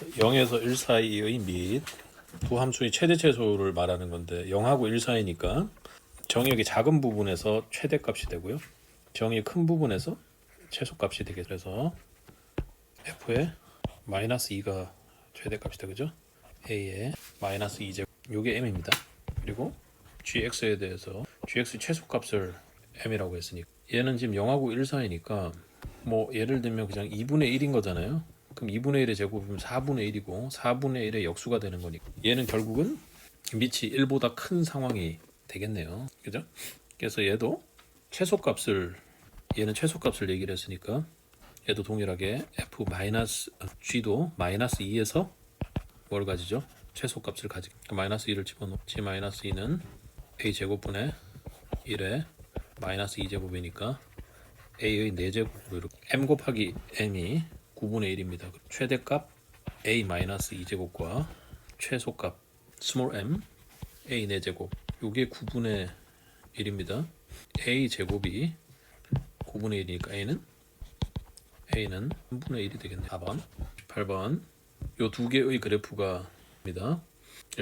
0에서 1 사이의 및 두 함수의 최대 최소를 말하는 건데 0하고 1 사이니까 정의역이 작은 부분에서 최대값이 되고요. 정의의 큰 부분에서 최소값이 되게 돼서 f의 마이너스 2가 최대값이 되죠. a의 마이너스 2제곱 요게 m입니다. 그리고 gx에 대해서 gx 최소값을 m이라고 했으니까 얘는 지금 0하고 1 사이니까 뭐 예를 들면 그냥 2분의 1인 거잖아요. 그럼 2분의 1의 제곱이면 4분의 1이고 4분의 1의 역수가 되는 거니까 얘는 결국은 밑이 1보다 큰 상황이 되겠네요. 그죠? 그래서 얘도 최소값을 얘는 최소값을 얘기를 했으니까 얘도 동일하게 f g도 마이너스 2에서 뭘 가지죠? 최소값을 가지고 마이너스 2를 집어넣고 g 마이너스 2는 a 제곱분의 1에 마이너스 2제곱이니까 a의 4제곱으로 이렇게 m 곱하기 m이 9분의 1입니다. 최대값 a 마이너스 2제곱과 최소값 스몰 m a 4제곱 요게 9분의 1입니다. a 제곱이 9분의 1이니까 a는 3분의 1이 되겠네요. 4번 8번 요 두 개의 그래프가 입니다.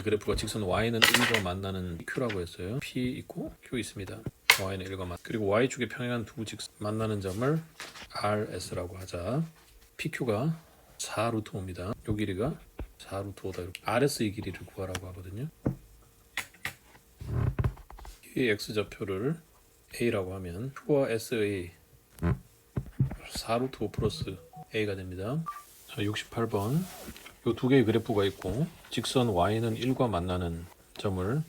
그래프가 직선 y는 1과 만나는 q라고 했어요. p 있고 q 있습니다. y는 1과 만나 그리고 y축에 평행한 두 직선 만나는 점을 rs라고 하자. pq가 4루트 5입니다. 요 길이가 4루트 5다. 이렇게 rs의 길이를 구하라고 하거든요. 이 x좌표를 a라고 하면 q와 s의 4루트 5 플러스 a가 됩니다. 자, 68번 요 두 개의 그래프가 있고 직선 y는 1과 만나는 점을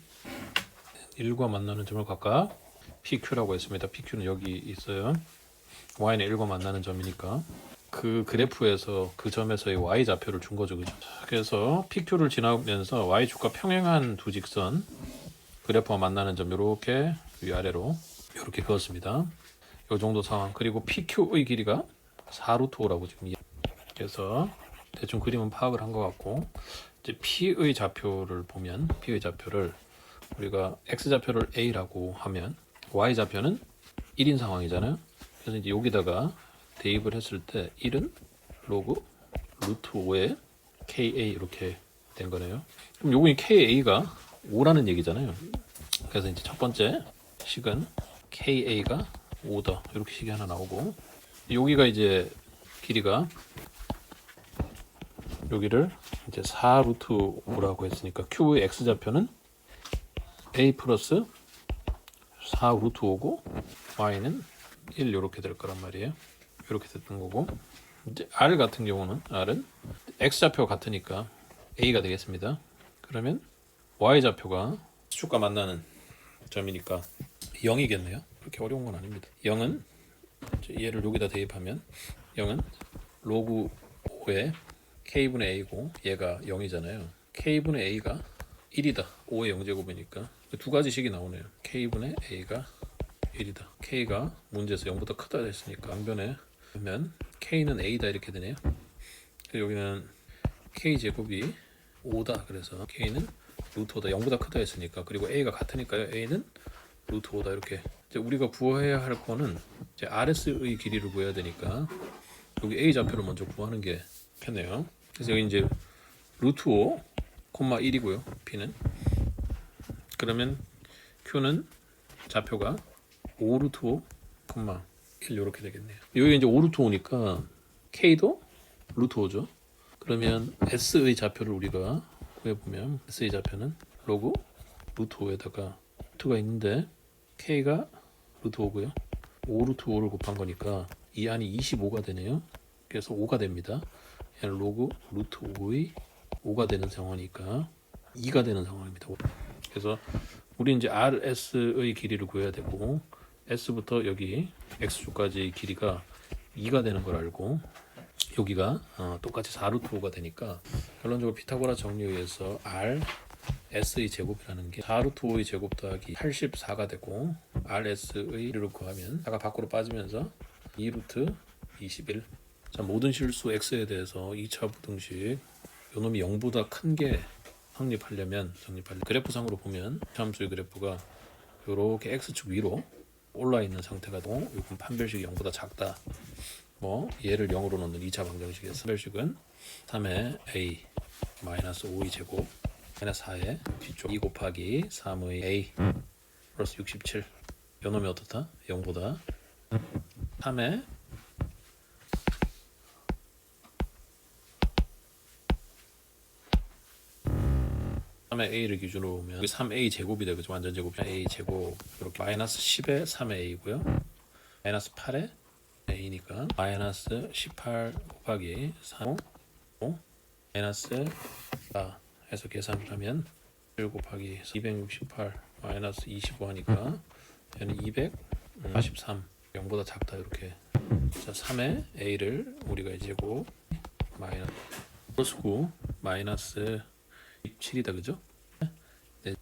각각 PQ라고 했습니다. PQ는 여기 있어요. y는 1과 만나는 점이니까 그 그래프에서 그 점에서의 y 좌표를 준 거죠. 그죠? 그래서 PQ를 지나면서 y축과 평행한 두 직선 그래프와 만나는 점 이렇게 위아래로 이렇게 그었습니다. 이 정도 상황. 그리고 PQ의 길이가 4루트 5라고 지금 그래서 대충 그림은 파악을 한 것 같고 이제 P의 좌표를 보면 P의 좌표를 우리가 X좌표를 A라고 하면 Y좌표는 1인 상황이잖아요. 그래서 이제 여기다가 대입을 했을 때 1은 로그 루트 5에 KA 이렇게 된 거네요. 그럼 요거 KA가 5라는 얘기잖아요. 그래서 이제 첫 번째 식은 KA가 5다. 이렇게 식이 하나 나오고 여기가 이제 길이가 여기를 이제 4루트 5라고 했으니까 Q의 X좌표는 A 플러스 4루트 5고 Y는 1 이렇게 될 거란 말이에요. 이렇게 됐던 거고 이제 R 같은 경우는 R은 X좌표가 같으니까 A가 되겠습니다. 그러면 Y좌표가 X축과 만나는 점이니까 0이겠네요. 그렇게 어려운 건 아닙니다. 0은 얘를 여기다 대입하면 0은 로그 5에 k분의 a고 얘가 0이잖아요. k분의 a가 1이다. 5의 0제곱이니까 두 가지 식이 나오네요. k분의 a가 1이다. k가 문제에서 0보다 크다 했으니까 앙변에 그러면 k는 a다 이렇게 되네요. 여기는 k제곱이 5다. 그래서 k는 루트 5다. 0보다 크다 했으니까 그리고 a가 같으니까요. a는 루트 5다 이렇게 이제 우리가 구해야 할 거는 이제 rs의 길이를 구해야 되니까 여기 a 좌표를 먼저 구하는 게 좋겠네요. 그래서 여기 이제 루트 5, 1이고요. P는 그러면 Q는 좌표가 5 루트 5, 1 이렇게 되겠네요. 여기 이제 5 루트 5니까 K도 루트 5죠. 그러면 S의 좌표를 우리가 구해보면 S의 좌표는 로그 루트 5에다가 루트가 있는데 K가 루트 5고요. 5 루트 5를 곱한 거니까 이 안이 25가 되네요. 그래서 5가 됩니다. 로그 루트 5의 5가 되는 상황이니까 2가 되는 상황입니다. 그래서 우리 이제 RS의 길이를 구해야 되고 S부터 여기 X축까지의 길이가 2가 되는 걸 알고 여기가 똑같이 4루트 5가 되니까 결론적으로 피타고라 정리에 의해서 RS의 제곱이라는 게 4루트 5의 제곱 더하기 84가 되고 RS의 길이를 구하면 4가 밖으로 빠지면서 2루트 21. 자, 모든 실수 x에 대해서 2차 부등식 요놈이 0보다 큰 게 정립하려면 그래프상으로 보면 함수의 그래프가 이렇게 x축 위로 올라 있는 상태가 되고 이건 판별식이 0보다 작다. 뭐 얘를 0으로 놓는 2차 방정식에서 별식은 3의 a 마이너스 5의 제곱 마이너스 4의 뒤쪽 2 곱하기 3의 a 플러스 67 요놈이 어떻다? 0보다 3의 a를 기준으로 보면 여기 3a 제곱이 되겠죠. 완전 제곱 a 제곱 이렇게 마이너스 10에 3의 a고요. 마이너스 8에 a니까 마이너스 18 곱하기 3 5 마이너스 4 해서 계산을 하면 1 곱하기 268 마이너스 25 하니까 얘는 243 0보다 작다 이렇게. 자 3의 a를 우리가 제곱 마이너스 플러스 9 마이너스 27이다 그죠? 네,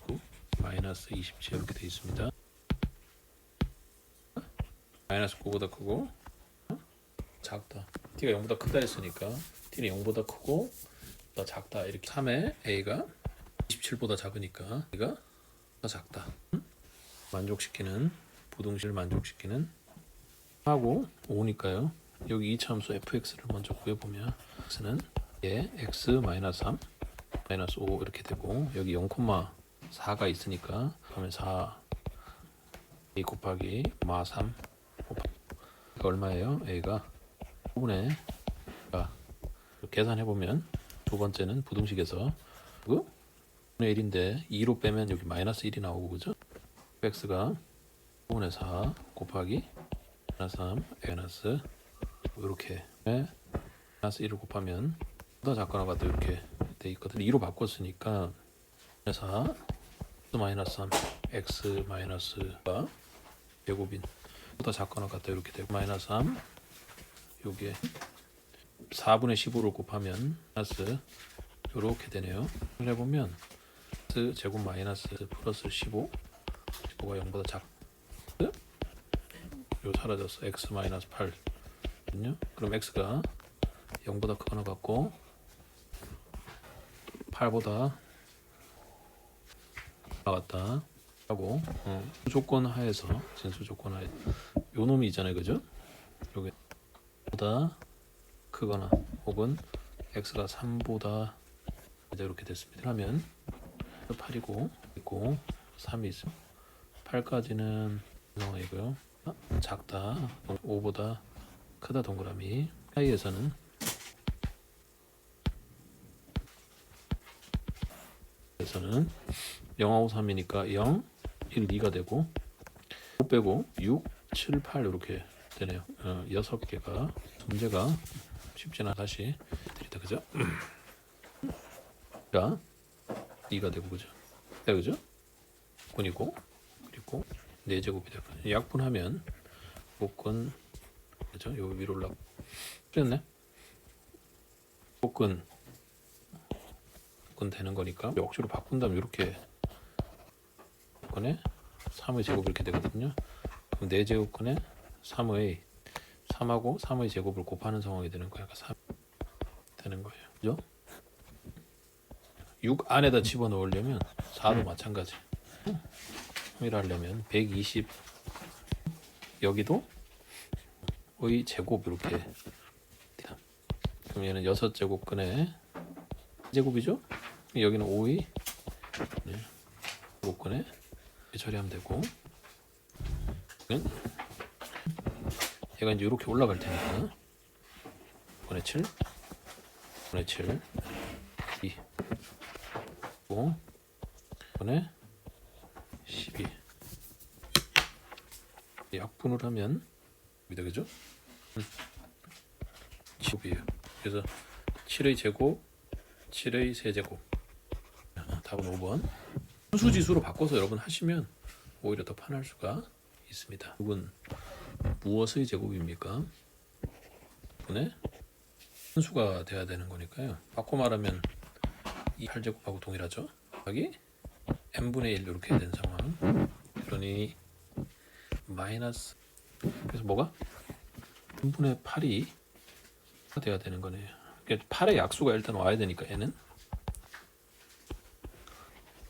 9 마이너스 27 이렇게 되어 있습니다. 마이너스 9보다 크고 작다. t가 0보다 크다 했으니까 t는 0보다 크고 더 작다 이렇게. 3의 a가 27보다 작으니까 a가 더 작다. 만족시키는 부등식을 만족시키는 하고 5니까요. 여기 이차함수 fx를 먼저 구해보면 x는 x 마이너스 3 마이너스 5 이렇게 되고 여기 0,4가 있으니까 그러면 4 a 곱하기 마 3 이거 얼마예요? a가 5분의 계산해보면 두 번째는 부등식에서 분의 1인데 2로 빼면 여기 마이너스 1이 나오고 그죠? x가 5분의 4 곱하기 마이너스 3 마이너스 이렇게 마이너스 1을 곱하면 더 작거나 같다 이렇게 돼 있거든. 2로 바꿨으니까 4 마이너스 3 x 마이너스가 제곱인 더 작거나 같다 이렇게 되고 마이너스 3 요게 4분의 15를 곱하면 마이너스 이렇게 되네요. 해보면 x 제곱 마이너스 플러스 15 15가 0보다 작 요 사라졌어. x 마이너스 8 그럼 x가 0보다 크거나 같고 8보다 나갔다 하고 조건 하에서 진수 조건 하에 요 놈이 있잖아요 그죠? 요게 보다 크거나 혹은 x가 3보다 이렇게 됐습니다. 하면 8이고 있고 3이 있습니다. 8까지는 상황이고요. 작다 5보다 크다 동그라미 사이에서는 0하고 3이니까 0, 1, 2가 되고 5 빼고 6, 7, 8 이렇게 되네요. 6개가 문제가 쉽지는 다시 드리다 그죠? 자 2가 되고 그죠? 네, 그죠? 군이고 그리고 4제곱이 되고 약분하면 복근 그죠? 요 위로 올라 그랬네. 복근 되는 거니까 억지로 바꾼다면 이렇게 복근에 3의 제곱 이렇게 되거든요. 그럼 4제곱근에 3의 3하고 3의 제곱을 곱하는 상황이 되는 거야. 3 되는 거예요. 그죠? 6 안에다 집어넣으려면 4도 마찬가지. 3을 하려면 120 여기도 의 제곱 이렇게 그럼 얘는 6제곱근에 제곱이죠? 여기는 5의 제곱근에 처리하면 되고 얘가 이제 이렇게 올라갈 테니까 5분의 7 5분의 7 2 5 5분의 12 약분을 하면 그죠? 제곱이에요. 그래서 7의 제곱 7의 세제곱 답은 5번. 순수지수로 바꿔서 여러분 하시면 오히려 더 편할 수가 있습니다. 이건 무엇의 제곱입니까? 분의 순수가 돼야 되는 거니까요. 바꿔 말하면 이 8제곱하고 동일하죠. 여기 n분의 1 이렇게 된 상황. 그러니 마이너스 그래서 뭐가? n분의 8이 돼야 되는 거네요. 그러니까 8의 약수가 일단 와야 되니까 n은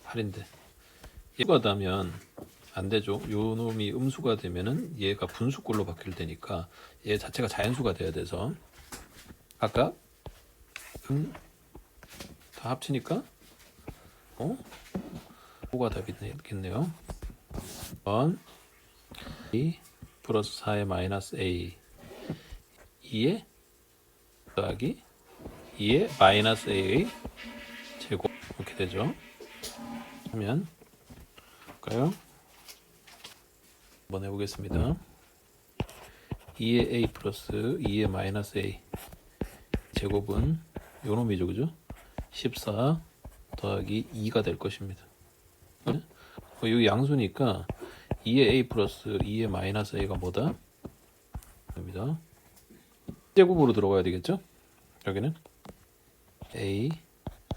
8인데 얘가 다면 안 되죠. 요 놈이 음수가 되면은 얘가 분수꼴로 바뀔 테니까 얘 자체가 자연수가 돼야 돼서 아까 다 합치니까 5가 답이겠네요. 1 2 플러스 4의 마이너스 a 2의 더하기 2의 마이너스 a의 제곱 이렇게 되죠. 하면 볼까요? 한번 해보겠습니다. 2의 a 플러스 2의 마이너스 a 제곱은 요놈이죠, 그죠? 14 더하기 2가 될 것입니다. 네? 여기 양수니까 2의 a 플러스 2의 마이너스 a가 뭐다? 입니다. 제곱으로 들어가야 되겠죠? 여기는 a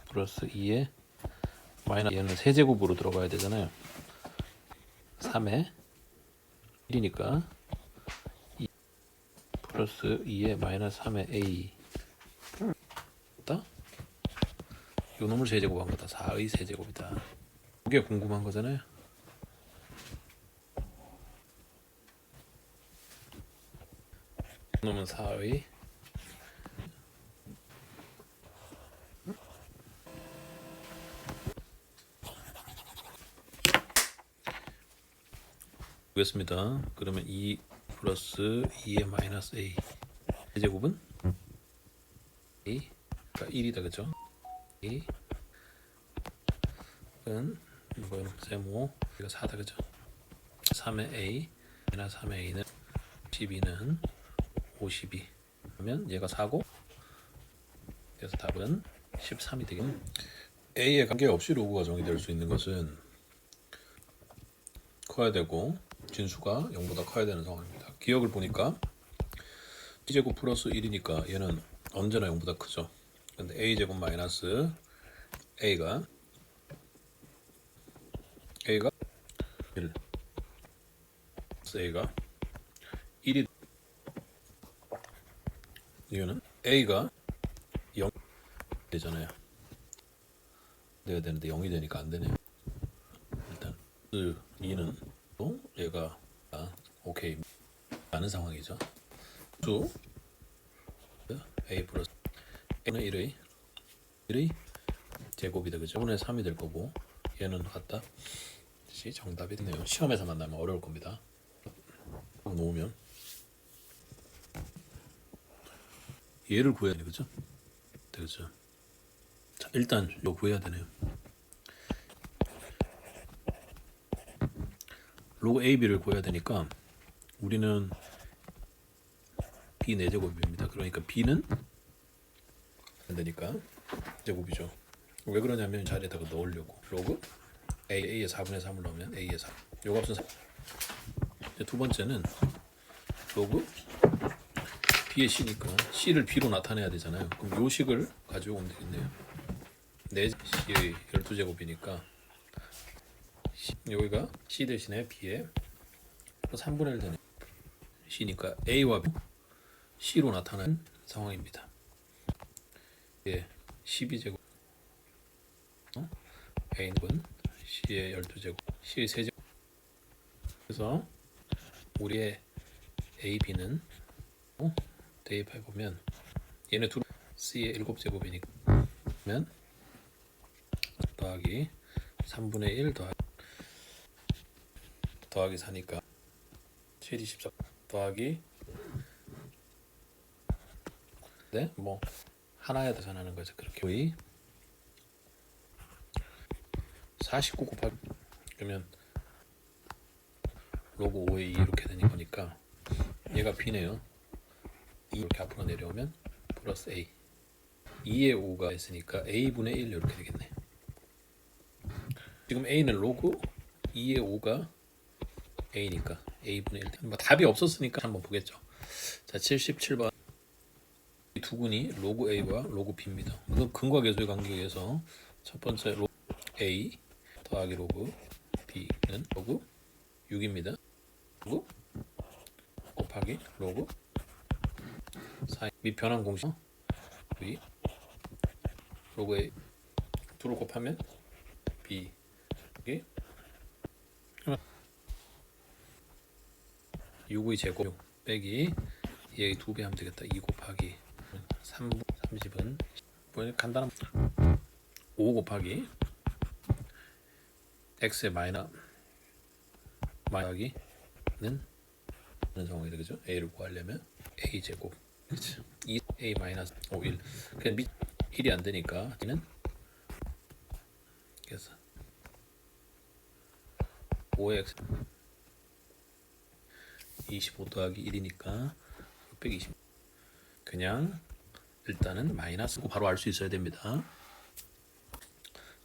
플러스 2의 마이너스 얘는 세제곱으로 들어가야 되잖아요. 3의 1이니까 2 플러스 2의 마이너스 3의 a 요 놈을 세제곱한 거다. 4의 세제곱이다. 그게 궁금한 거잖아요. 요 놈은 4의 보겠습니다. 그러면 2 플러스 2의 마이너스 a 세제곱은 a가 1이다, 그죠? a 은 이거는 세모 이거 4다, 그죠? 3의 a 마이너스 3의 a는 12는 52 그러면 얘가 4고 그래서 답은 13이 되겠네. a에 관계없이 로그가 정의될 수 있는 것은 커야 되고 진수가 0보다 커야 되는 상황입니다. 기억을 보니까 t제곱 플러스 1이니까 얘는 언제나 0보다 크죠. 근데 a제곱 마이너스 a가 1 a가 1이 이거는 a가 0 되잖아요. 내야 되는데 0이 되니까 안 되네요. 일단 2는 또 얘가 오케이 라는 상황이죠. 수 a 플러스 a는 1의 제곱이다, 그죠? 5분의 3이 될 거고 얘는 같다. 정답이 되네요. 시험에서 만나면 어려울 겁니다. 놓으면 얘를 구해야 돼, 그죠? 그죠? 자, 일단 이거 구해야 되네요. 로그 AB를 구해야 되니까 우리는 B 4제곱입니다. 그러니까 B는 안 되니까 제곱이죠. 왜 그러냐면 자리에다가 넣으려고. 로그 A의 4분의 3을 넣으면 A의 4. 요 값은 4. 두 번째는 로그 B의 C니까 C를 B로 나타내야 되잖아요. 그럼 요 식을 가지고 오면 되겠네요. 4C의 12제곱이니까 여기가 C 대신에 B에 3분의 1 되네. C니까 A와 B, C로 나타난 상황입니다. 예, 12제곱 A는 C의 12제곱, C의 3제곱. 그래서 우리의 A, B는 대입해보면 얘네 둘 C의 7제곱이니까 그러면 더하기 3분의 1 더하기 4니까 7, 24 더하기 네? 뭐 하나에 더 전하는 거죠. 그렇게 거의 49 곱하기 그러면 로그 5의 2 이렇게 되는 거니까 얘가 B네요. 2 이렇게 앞으로 내려오면 플러스 A 2의 5가 있으니까 A분의 1 이렇게 되겠네. 지금 A는 로그 2의 5가 A니까 A분의 1. 뭐 답이 없었으니까 한번 보겠죠. 자, 77번 이 두 군이 로그 A와 로그 B입니다. 그 근과 계수의 관계에 의해서 첫 번째 로그 A 더하기 로그 B는 로그 6입니다. 로그 곱하기 로그 4 및 변환 공식 V 로그 A 둘을 곱하면 B 이게 6의 제곱 빼기 얘의 2배 하면 되겠다. 2 곱하기 3분 30은 뭐 간단한 5 곱하기 x의 마이너스기는 이런 상황이 되겠죠. a를 구하려면 a 제곱 2a 마이너스 5 1 그냥 1이 안 되니까 는 그래서 5x 25 더하기 1이니까 620 그냥 일단은 마이너스고 바로 알 수 있어야 됩니다.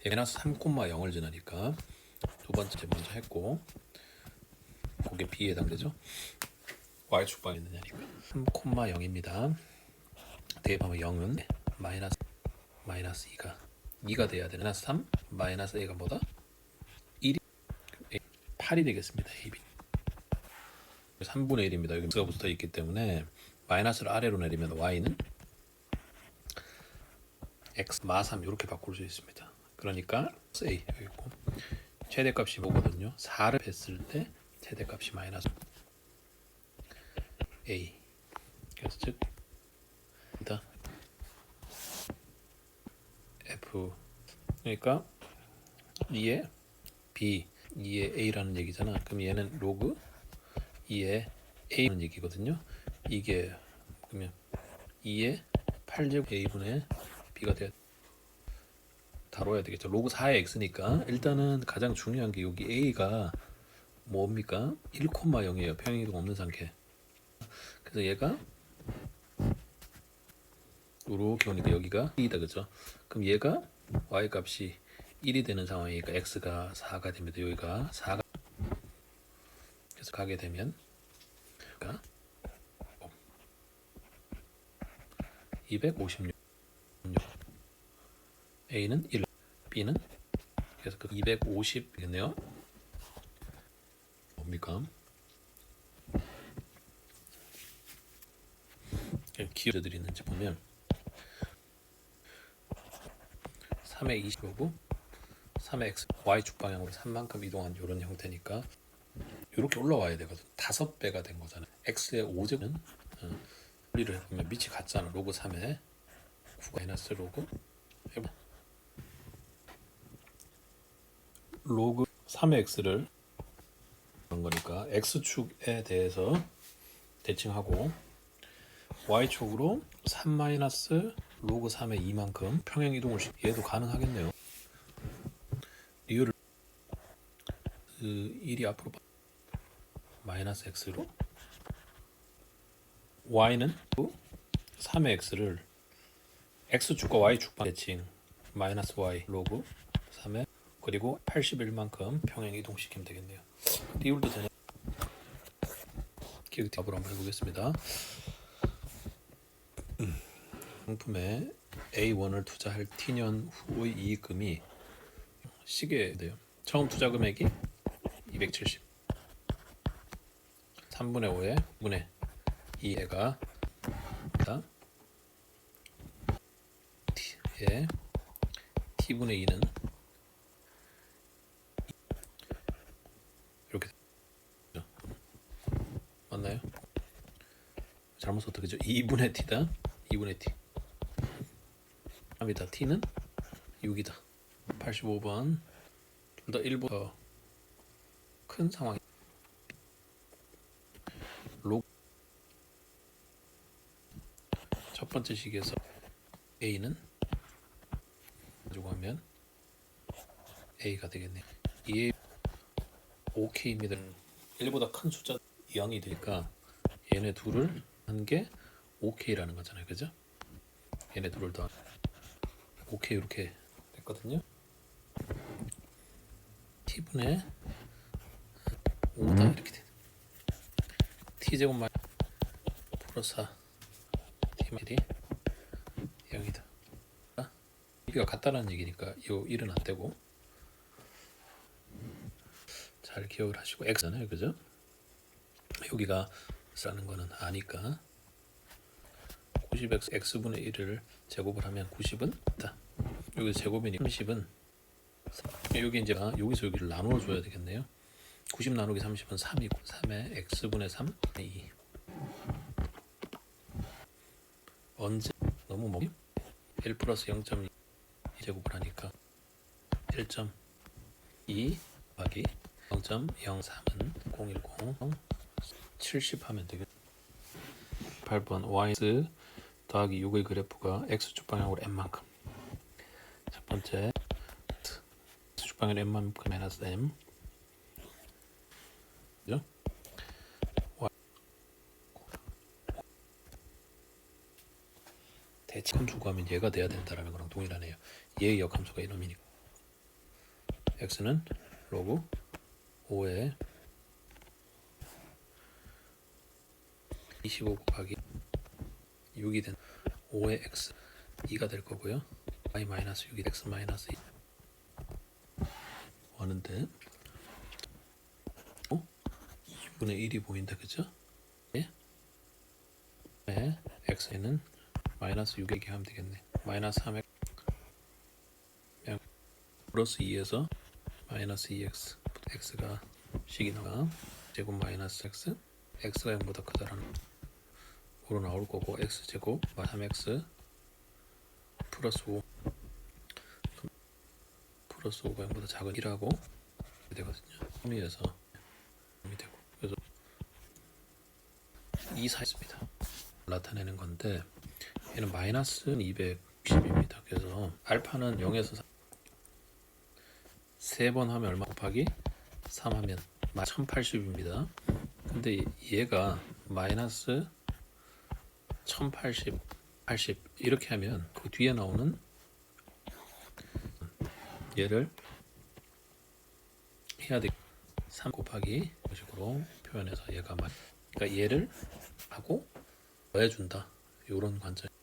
마이너스 3,0을 지나니까 두 번째 먼저 했고 그게 b에 해당되죠. y축방에 있느냐니까 3,0입니다. 대입하면 0은 마이너스 2가 돼야 돼. 마이너스 3 마이너스 a가 뭐다? 1이 8이 되겠습니다. ab 3분의 1입니다. 여기 x가 붙어 있기 때문에 마이너스를 아래로 내리면 y는 x 마 3 이렇게 바꿀 수 있습니다. 그러니까 a 여기 있고 최대값이 뭐거든요. 4를 했을 때 최대값이 마이너스 a 그래서 즉 f 그러니까 2의 b 2의 a라는 얘기잖아. 그럼 얘는 로그 2의 a라는 얘기거든요. 이게 그러면 2의 8제곱 a분의 b가 돼야 다뤄야 되겠죠. 로그 4의 x니까 일단은 가장 중요한 게 여기 a가 뭡니까? 1,0이에요. 평행이동 없는 상태. 그래서 얘가 이렇게 오니까 여기가 2다 그죠? 그럼 얘가 y 값이 1이 되는 상황이니까 x가 4가 됩니다. 여기가 4가 그래서 가게 되면 256 a는 1 b는 그래서 그 250이겠네요. 뭡니까? 기호들이 있는지 보면 3의 25고 3의 x y축 방향으로 3만큼 이동한 이런 형태니까 이렇게 올라와야 되거든. 5배가 된 거잖아. x의 5제곱은 분리를 해보면 밑이 같잖아. 로그 3의 9 마이너스 로그 해봐. 로그 3의 x를 그런 거니까 x축에 대해서 대칭하고 y축으로 3 마이너스 로그 3의 2만큼 평행 이동을 얘도 가능하겠네요. 리얼을 1이 앞으로 마이너스 x로 y는 3의 x를 x축과 y축만 대칭 마이너스 y 로그 3의 그리고 81만큼 평행 이동시키면 되겠네요. 리얼도 되냐? 기억 답으로 한번 해보겠습니다. 상품에 A1을 투자할 T년 후의 이익금이 시계돼요. 처음 투자 금액이 270 3분의 5에 5분의 2해가 T의 T분의 2는 이렇게 되죠. 맞나요? 잘못 썼다 그죠? 2분의 T다 2분의 T 합니다. T는 6이다. 85번 둘 다 1보다 더 큰 상황. 첫 번째 식에서 A는 가지고 하면 A가 되겠네요. 2A 5K입니다. 1보다 큰 숫자 0이 되니까 얘네 둘을 한 게 5K라는 거잖아요. 그죠? 얘네 둘을 더 5K 이렇게 됐거든요. T분의 5다 이렇게 돼. T제곱 마이너스 플러스 4 T마일이 0이다. 이가 같다는 얘기니까 이 1은 안 되고 잘 기억을 하시고 X잖아요. 그죠? 여기가 X라는 거는 아니까 90x x분의 1을 제곱을 하면 90은 있다. 여기 제곱이니 30은 여기 이제 여기서 여기를 나누어 줘야 되겠네요. 90 나누기 30은 3이고 3에 x분의 3 2. 언제 너무 뭐 1 플러스 0.2 제곱을 하니까 1.2 더하기 0.03은 010 70 하면 되겠다. 8번 yx 더하기 6의 그래프가 x축 방향으로 n만큼. 첫 번째 x축 방향 n만큼 마이너스 m. 그죠? 대칭 추구하면 얘가 돼야 된다라는 거랑 동일하네요. 얘의 역함수가 이놈이니까. x는 로그 5에 25 곱하기 6이 된 5의 x 2가 될 거고요. y 마이너스 6이 x 마이너스 2 하는데 2분의 1이 보인다, 그죠? 예? 네, x는 마이너스 6에게 하면 되겠네. 마이너스 3x 플러스 2에서 마이너스 2x x가 식이 나와 제곱 마이너스 x x가 0보다 크다라는 으로 나올 거고 x제곱 3x 플러스 5 플러스 5가 0보다 작은 1하고 되거든요. 범위에서 되고 그래서 이 사이즈입니다. 나타내는 건데 얘는 마이너스는 260입니다. 그래서 알파는 0에서 3번 하면 얼마 곱하기 3 하면 1080입니다. 근데 얘가 마이너스 1080, 80 이렇게 하면 그 뒤에 나오는 얘를 해야 돼. 3 곱하기 이런 식으로 표현해서 얘가 그러니까 얘를 하고 더해준다. 이런 관점.